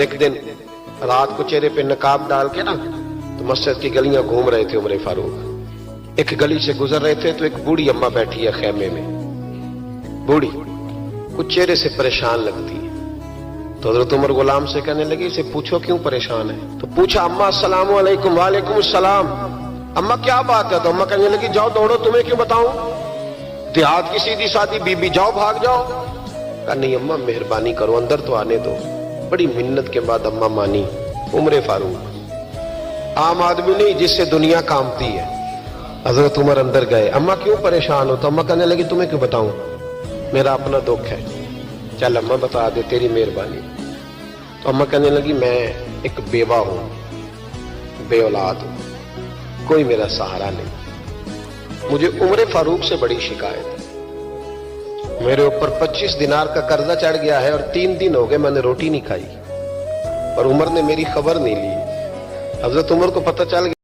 ایک دن رات کو چہرے پہ نقاب ڈال کے نا تو مسجد کی گلیاں گھوم رہے تھے عمر فاروق. ایک گلی سے گزر رہے تھے تو ایک بوڑھی اماں بیٹھی ہے خیمے میں. بوڑھی کچھ چہرے سے پریشان لگتی ہے. تو حضرت عمر غلام سے کہنے لگے اسے پوچھو کیوں پریشان ہے. تو پوچھا اماں السلام علیکم. وعلیکم السلام. اماں کیا بات ہے؟ تو اماں کہنے لگی جاؤ دوڑو, تمہیں کیوں بتاؤں, دیہات کی سیدھی سادھی بی بی, جاؤ بھاگ جاؤ. کہا نہیں اماں مہربانی کرو اندر تو آنے دو. بڑی منت کے بعد اماں مانی. عمر فاروق عام آدمی نہیں جس سے دنیا کامتی ہے. حضرت عمر اندر گئے. اماں کیوں پریشان ہو؟ تو اماں کہنے لگی تمہیں کیوں بتاؤں, میرا اپنا دکھ ہے. چل اماں بتا دے, تیری مہربانی. تو اماں کہنے لگی میں ایک بیوہ ہوں, بے اولاد ہوں, کوئی میرا سہارا نہیں. مجھے عمر فاروق سے بڑی شکایت ہے. میرے اوپر 25 دینار کا قرضہ چڑھ گیا ہے اور 3 دن ہو گئے میں نے روٹی نہیں کھائی, اور عمر نے میری خبر نہیں لی. حضرت عمر کو پتہ چل گیا